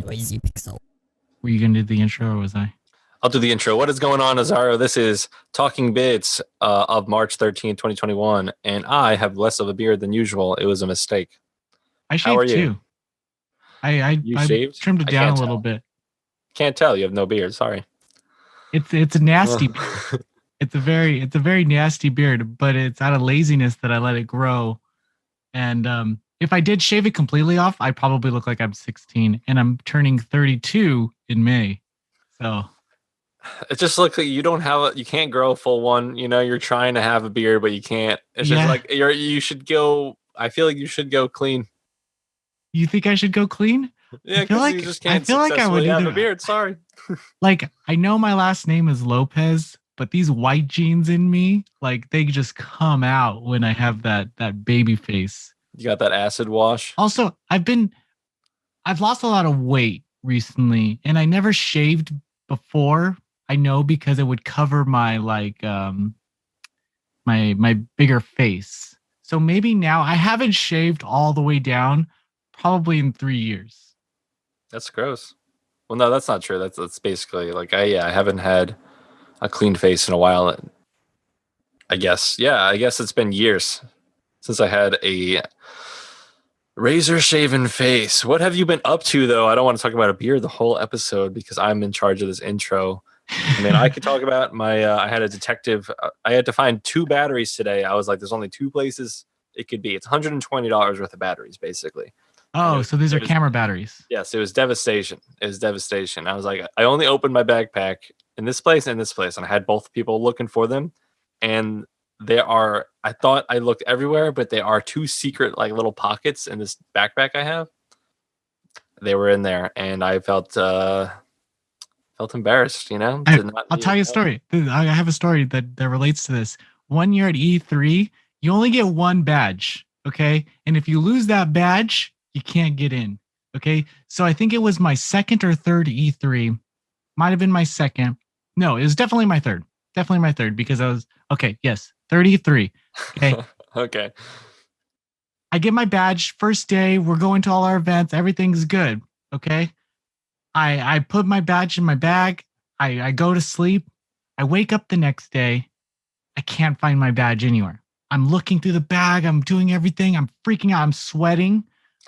Noisy pixel. Were you going to do the intro or was I? I'll do the intro. What is going on, Azario? This is Talking Bits of March 13th, 2021, and I have less of a beard than usual. It was a mistake. I shaved How are you? too. I shaved? trimmed it I down can't a little tell. bit. Can't tell. You have no beard. Sorry. It's a nasty beard. It's a very nasty beard, but it's out of laziness that I let it grow. And if I did shave it completely off, I probably look like I'm 16 and I'm turning 32 in May. So It just looks like you don't have you can't grow a full one. You know, you're trying to have a beard, but you can't. It's just like you should go. I feel like you should go clean. You think I should go clean? Yeah, because you just can't successfully have a beard. Sorry. Like, I know my last name is Lopez, but these white genes in me, like, they just come out when I have that baby face. You got that acid wash. Also, I've lost a lot of weight recently, and I never shaved before. I know because it would cover my my bigger face. So maybe now I haven't shaved all the way down probably in 3 years. That's gross. Well, no, that's not true. That's basically like I haven't had a clean face in a while. I guess it's been years since I had a razor shaven face. What have you been up to though? I don't want to talk about a beard the whole episode because I'm in charge of this intro. I mean, I could talk about my. I had a detective. I had to find 2 batteries today. I was like, "There's only 2 places it could be." It's $120 worth of batteries, basically. Oh, so these are camera batteries. Yes, it was devastation. It was devastation. I was like, I only opened my backpack in this place and in this place, and I had both people looking for them. And there are. I thought I looked everywhere, but there are 2 secret like little pockets in this backpack I have. They were in there, and I felt embarrassed, you know. I'll tell you a story. I have a story that relates to this. One year at E3, you only get 1 badge, okay? And if you lose that badge, you can't get in, okay? So I think it was my second or third E3. Might have been my second. No, it was definitely my third. Definitely my third because I was, okay, yes, 33, okay? Okay. I get my badge, first day, we're going to all our events, everything's good, okay? I put my badge in my bag. I go to sleep. I wake up the next day. I can't find my badge anywhere. I'm looking through the bag. I'm doing everything. I'm freaking out. I'm sweating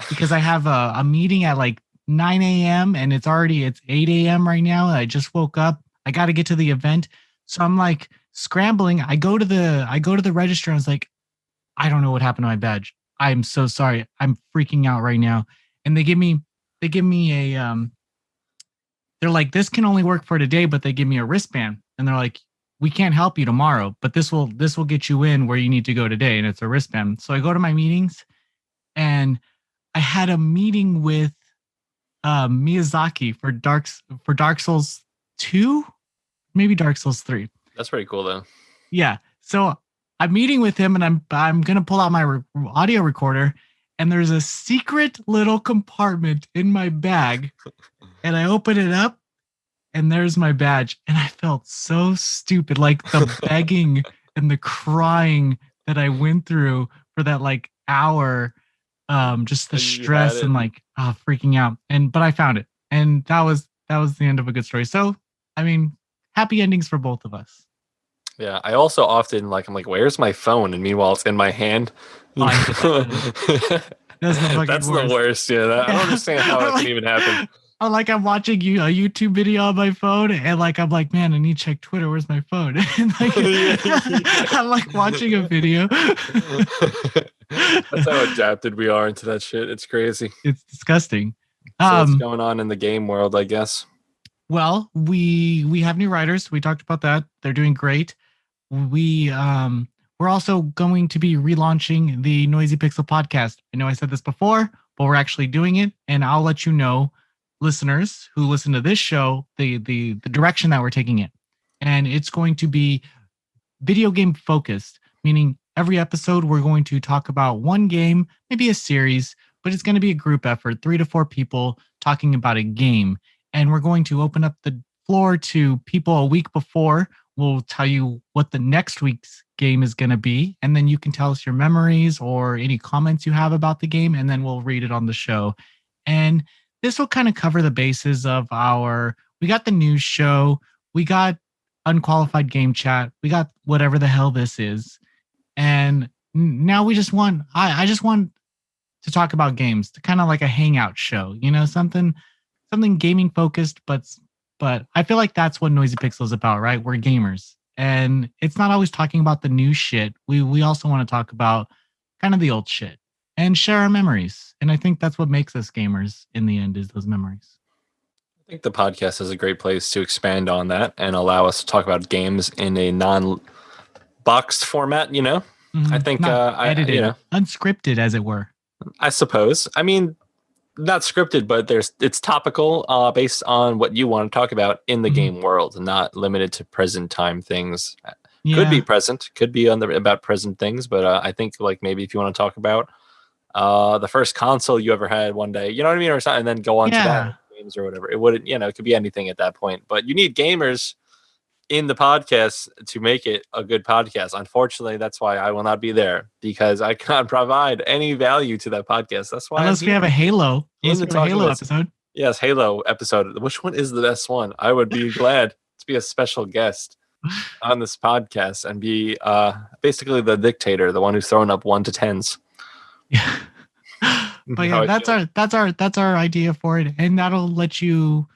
because I have a meeting at like 9 a.m. and it's 8 a.m. right now. I just woke up. I got to get to the event. So I'm like scrambling. I go to the register. And I was like, I don't know what happened to my badge. I'm so sorry. I'm freaking out right now. And they give me a they're like, this can only work for today, but they give me a wristband and they're like, we can't help you tomorrow, but this will get you in where you need to go today. And it's a wristband. So I go to my meetings and I had a meeting with Miyazaki for Dark Souls 2, maybe Dark Souls 3. That's pretty cool though. Yeah. So I'm meeting with him and I'm going to pull out my audio recorder and there's a secret little compartment in my bag. And I open it up and there's my badge. And I felt so stupid. Like the begging and the crying that I went through for that like hour. Just the stress and like freaking out. But I found it. And that was the end of a good story. So, I mean, happy endings for both of us. Yeah, I also often I'm like, where's my phone? And meanwhile, it's in my hand. That's the worst. Yeah, I don't understand how it can even happen. I'm watching a YouTube video on my phone, and I'm like, man, I need to check Twitter. Where's my phone? And I'm like watching a video. That's how adapted we are into that shit. It's crazy. It's disgusting. So what's going on in the game world, I guess? Well, we have new writers. We talked about that. They're doing great. We're also going to be relaunching the Noisy Pixel podcast. I know I said this before, but we're actually doing it, and I'll let you know, listeners who listen to this show, the direction that we're taking it. And it's going to be video game focused, meaning every episode we're going to talk about one game, maybe a series, but it's going to be a group effort, 3 to 4 people talking about a game. And we're going to open up the floor to people a week before. We'll tell you what the next week's game is going to be. And then you can tell us your memories or any comments you have about the game. And then we'll read it on the show. And this will kind of cover the bases of our. We got the news show, we got unqualified game chat, we got whatever the hell this is, and now we just want. I just want to talk about games, to kind of like a hangout show, something gaming focused, but I feel like that's what Noisy Pixel is about, right? We're gamers, and it's not always talking about the new shit. We also want to talk about kind of the old shit and share our memories. And I think that's what makes us gamers in the end, is those memories. I think the podcast is a great place to expand on that and allow us to talk about games in a non-boxed format. I think Not I edited, unscripted, as it were. I suppose. I mean, not scripted, but it's topical, based on what you want to talk about in the Mhm. game world, not limited to present time things. Could be Yeah. present, could be about present things, but I think like maybe if you want to talk about the first console you ever had one day, you know what I mean, or something, and then go on to that Yeah. games or whatever. It wouldn't, it could be anything at that point. But you need gamers in the podcast to make it a good podcast. Unfortunately, that's why I will not be there, because I can't provide any value to that podcast. That's why I'm Unless we have here a Halo. in Unless the we have a talking Halo list. episode. Yes, Halo episode. Which one is the best one? I would be glad to be a special guest on this podcast and be basically the dictator, the one who's throwing up 1 to 10s. Yeah. But yeah, How I feel. that's our idea for it. And that'll let you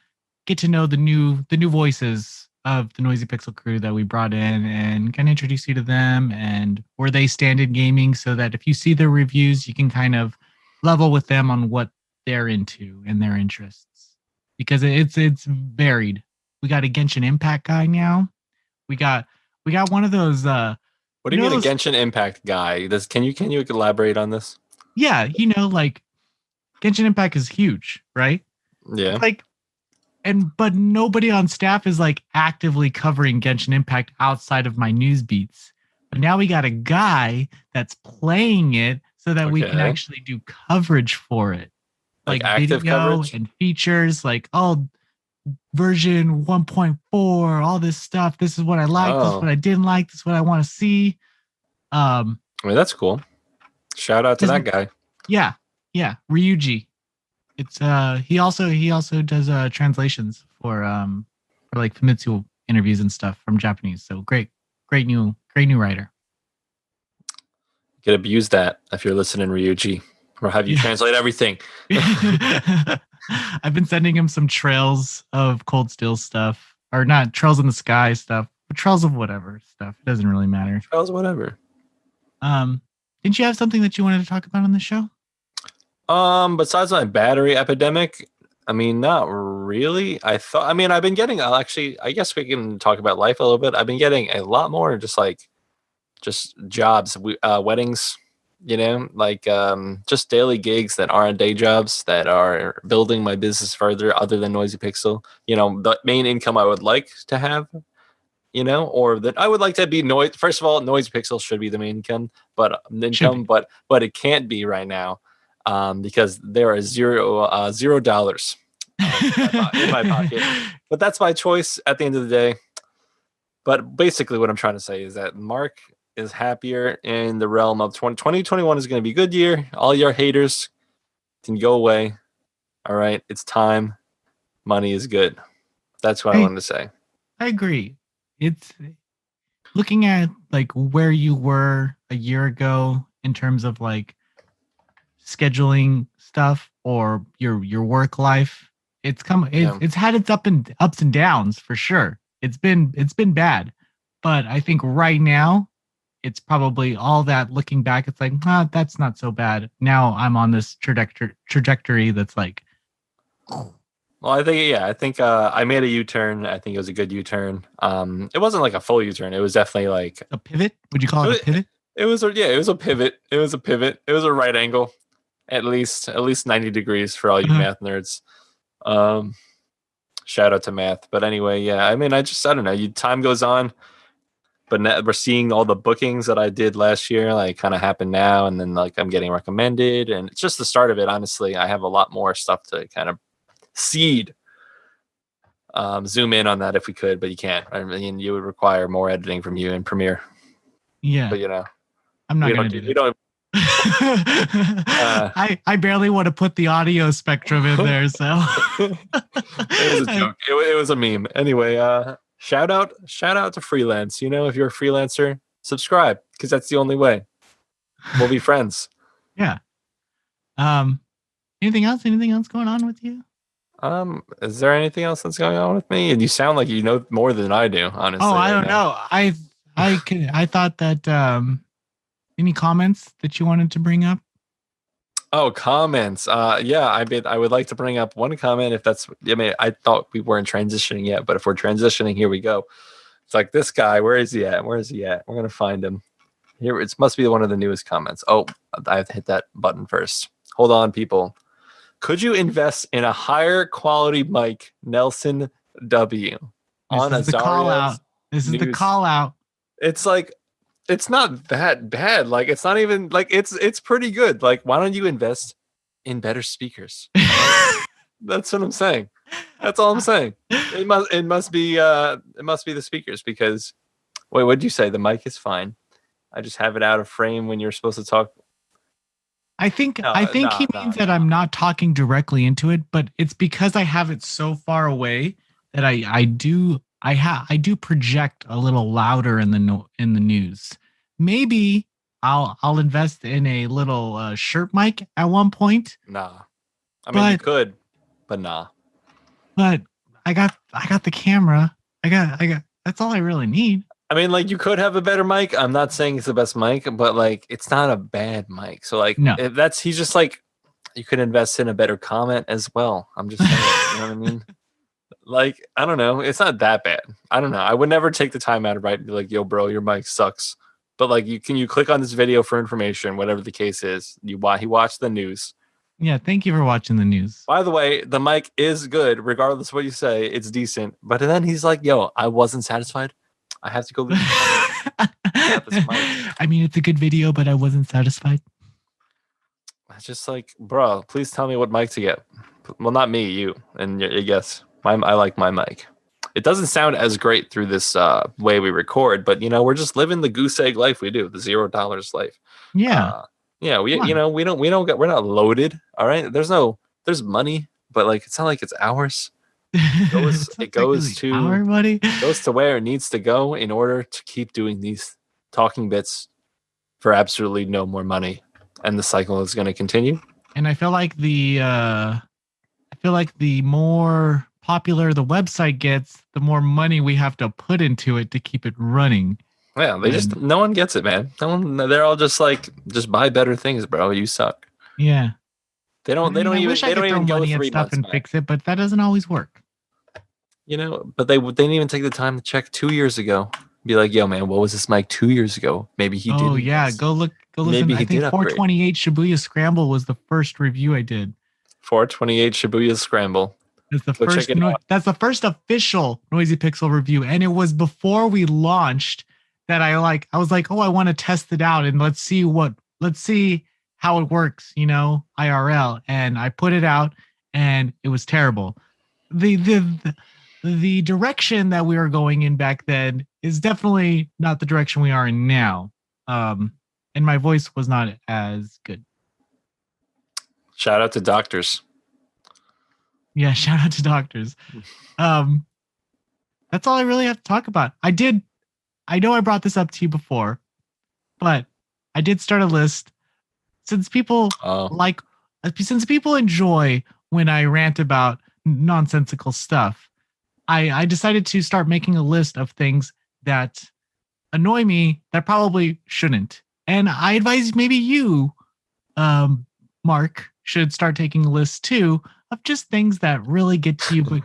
get to know the new voices of the Noisy Pixel crew that we brought in, and kind of introduce you to them and where they stand in gaming, so that if you see their reviews, you can kind of level with them on what they're into and their interests. Because it's varied. We got a Genshin Impact guy now. We got one of those What do you mean a Genshin Impact guy? Can you elaborate on this? yeah, like Genshin Impact is huge, right? Yeah. It's like, but nobody on staff is like actively covering Genshin Impact outside of my news beats. But now we got a guy that's playing it so that we can Okay. actually do coverage for it. Like Like active video coverage? and features, like, oh, version 1.4, all this stuff. This is what I like, this is what Oh, I didn't like, this is what I want to see. I mean, that's cool. Shout out to His that guy. Yeah, yeah, Ryuji. It's he also does translations for like Famitsu interviews and stuff from Japanese. So great new writer. You could abuse that if you're listening, Ryuji. Or have you Yeah. translate everything. I've been sending him some trails of Cold Steel stuff, or not trails in the sky stuff, but trails of whatever stuff. It doesn't really matter. Charles, whatever. Didn't you have something that you wanted to talk about on the show? Besides my battery epidemic, I mean, not really. I mean, I've been getting, actually, I guess we can talk about life a little bit. I've been getting a lot more just jobs, weddings, just daily gigs that aren't day jobs, that are building my business further other than Noisy Pixel. The main income I would like to have, or that I would like to be noise. First of all, Noisy Pixel should be the main income, but it can't be right now, because there are $0 in my pocket. But that's my choice at the end of the day. But basically, what I'm trying to say is that Mark is happier in the realm of 2021 is going to be a good year. All your haters can go away. All right, it's time. Money is good. That's what I wanted to say. I agree. It's looking at like where you were a year ago in terms of like scheduling stuff or your work life. It's had its ups and downs for sure. It's been bad. But I think right now it's probably all that. Looking back, it's like, that's not so bad. Now I'm on this trajectory that's like, Well, I think I made a U-turn. I think it was a good U-turn. It wasn't like a full U-turn. It was definitely like a pivot. Would you call it a pivot? It was a pivot. It was a pivot. It was a right angle, at least 90 degrees for all you math nerds. Shout out to math. But anyway, yeah. I mean, I don't know. Time goes on, but now we're seeing all the bookings that I did last year like kind of happen now, and then like I'm getting recommended, and it's just the start of it. Honestly, I have a lot more stuff to kind of seed. Zoom in on that if we could, but you can't. I mean, you would require more editing from you in Premiere. Yeah. But I'm not going to do we don't I barely want to put the audio spectrum in there, so It was a joke. It was a meme. Anyway, shout out to freelance. You know, if you're a freelancer, subscribe because that's the only way. We'll be friends. Yeah. Um. Anything else? Anything else going on with you? Is there anything else that's going on with me? And you sound like you know more than I do, Oh, honestly, I right don't now. know. I thought that any comments that you wanted to bring up? Oh, comments. Yeah, I would like to bring up one comment if that's I mean, I thought we weren't transitioning yet, but if we're transitioning, here we go. It's like this guy, where is he at? Where is he at? We're gonna find him. Here it must be one of the newest comments. Oh, I have to hit that button first. Hold on, people. Could you invest in a higher quality mic, Nelson W, This on is the call Azario's out. This is the news? call out. It's like it's not that bad. Like it's not even like it's pretty good. Like why don't you invest in better speakers? All right? That's what I'm saying. That's all I'm saying. It must be the speakers because wait, what did you say? The mic is fine. I just have it out of frame when you're supposed to talk. I think he means that I'm not talking directly into it, but it's because I have it so far away that I do project a little louder in the in the news. Maybe I'll invest in a little shirt mic at one point, Nah. I mean, you but could, but nah. but I got the camera. I got that's all I really need. I mean, like you could have a better mic. I'm not saying it's the best mic, but like it's not a bad mic. So like No. if that's he's just like you could invest in a better comment as well. I'm just saying, you know what I mean? Like I don't know, it's not that bad. I don't know. I would never take the time out of writing be like, "Yo, bro, your mic sucks." But like, you click on this video for information, whatever the case is. He watched the news. Yeah, thank you for watching the news. By the way, the mic is good, regardless of what you say. It's decent. But then he's like, "Yo, I wasn't satisfied. I have to go leave a comment about this mic." I mean, it's a good video, but I wasn't satisfied. It's just like, bro, please tell me what mic to get. Well, not me, you. And yes, I like my mic. It doesn't sound as great through this way we record, but you know, we're just living the goose egg life we do, the $0 life. Yeah. Uh, yeah, Come on. we're not loaded. All right, there's money, but like it's not like it's ours. It goes to buddy. where it needs to go in order to keep doing these talking bits for absolutely no more money, and the cycle is going to continue. And I feel like the more popular the website gets, the more money we have to put into it to keep it running. Yeah, no one gets it, man. No one. They're all just like, just buy better things, bro. You suck. Yeah. They don't. They don't I even. wish I They could don't throw even go money at 3 stuff months and back. fix it, but that doesn't always work. You know, but they didn't even take the time to check 2 years ago. Be like, yo, man, what was this mic 2 years ago? Maybe he did. Oh yeah, go listen. Maybe he I think did upgrade. 428 Shibuya Scramble was the first review I did. 428 Shibuya Scramble. That's the first. That's the first official Noisy Pixel review, and it was before we launched. That I was like, oh, I want to test it out, and let's see how it works, IRL. And I put it out, and it was terrible. The direction that we were going in back then is definitely not the direction we are in now. And my voice was not as good. Shout out to doctors. Yeah, shout out to doctors. That's all I really have to talk about. I know I brought this up to you before, but I did start a list since people since people enjoy when I rant about nonsensical stuff. I decided to start making a list of things that annoy me that probably shouldn't. And I advise maybe you, Mark, should start taking a list too of just things that really get to you, but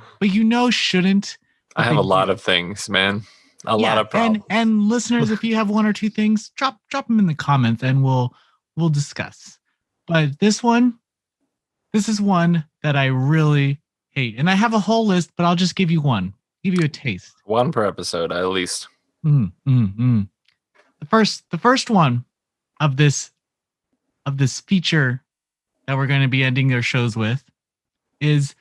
shouldn't. I have a lot of things, man. A lot of problems. And listeners, if you have one or two things, drop them in the comments and we'll discuss. But this is one that I really hate. And I have a whole list, but I'll just give you one. Give you a taste. One per episode, at least. The first one of this feature that we're going to be ending their shows with is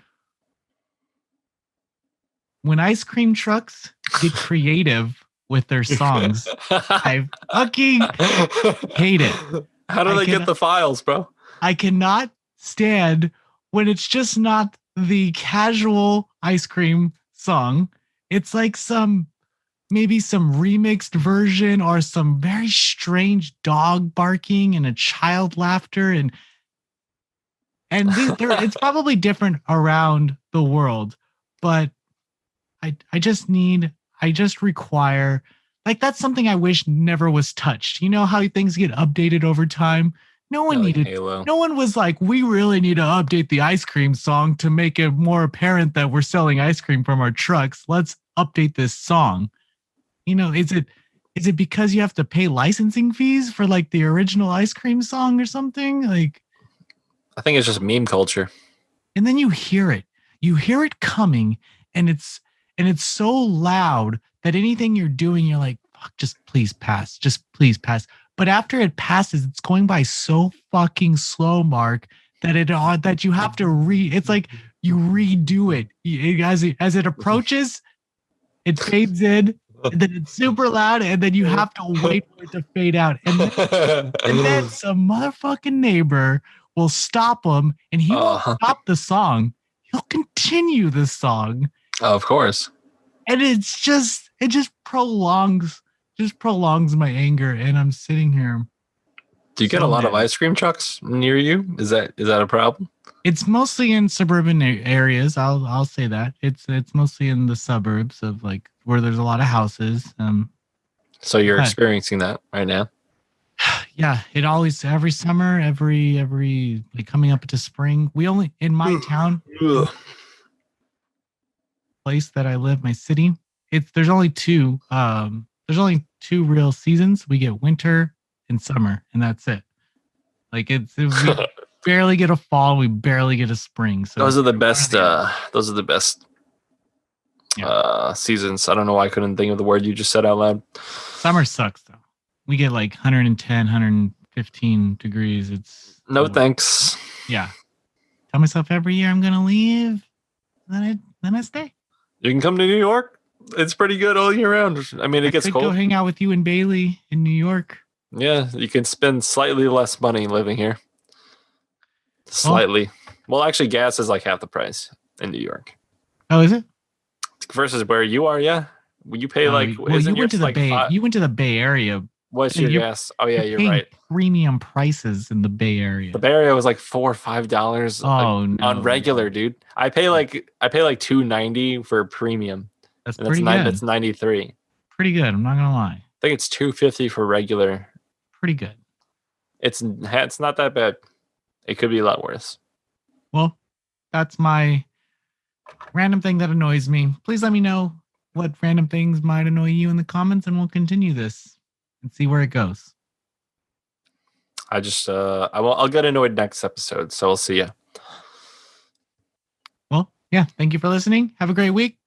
when ice cream trucks get creative with their songs. I fucking hate it. How do I they get can the files, bro? I cannot stand when it's just not the casual ice cream song. It's like maybe some remixed version or some very strange dog barking and a child laughter and it's probably different around the world, but I just require, like, that's something I wish never was touched. You know how things get updated over time? No Yeah, one like needed Halo. no one was like, we really need to update the ice cream song to make it more apparent that we're selling ice cream from our trucks. Let's update this song. Is it because you have to pay licensing fees for like the original ice cream song or something? Like, I think it's just meme culture. and then you hear it coming, and it's so loud that anything you're doing, you're like, fuck, just please pass. But after it passes, it's going by so fucking slow, Mark, that you have to it's like you redo it. As it approaches, it fades in, and then it's super loud, and then you have to wait for it to fade out, and then some motherfucking neighbor will stop him, and he won't uh, stop the song. He'll continue the song, of course. and it just prolongs my anger. And I'm sitting here Do you get a so lot of mad. ice cream trucks near you? Is that a problem? It's mostly in suburban areas. I'll say that it's mostly in the suburbs of like where there's a lot of houses. So you're But experiencing that right now. yeah, it always every summer, every like coming up to spring. We only in my town, in Ugh. place that I live, my city, it's there's only two real seasons. We get winter and summer, and that's it. Like we barely get a fall, we barely get a spring. So Those it's are the one or best. the other. Those are the best Yeah. seasons. I don't know why I couldn't think of the word you just said out loud. Summer sucks though. We get like 110, 115 degrees. It's No the worst. thanks. Yeah. Tell myself every year I'm gonna leave. Then I stay. You can come to New York. It's pretty good all year round. I mean, it I gets could go cold. hang out with you and Bailey in New York. Yeah, you can spend slightly less money living here. Well, Slightly. Well, actually, gas is like half the price in New York oh, is it? versus where you are. Yeah, you pay Oh, like well, isn't yours like five? You went to the Bay Area. What's your You're gas? Oh yeah, you're you're paying right. premium prices in the Bay The Area. Bay Area was like $4 or $5 Oh on no, regular, no. dude. I pay like $2.90 for premium, That's and that's pretty nine. good. That's 93. Pretty good. I'm not gonna lie. I think it's $2.50 for regular. Pretty good. It's not that bad. It could be a lot worse. Well, that's my random thing that annoys me. Please let me know what random things might annoy you in the comments, and we'll continue this and see where it goes. I'll get annoyed next episode. So we'll see you. Well, yeah. Thank you for listening. Have a great week.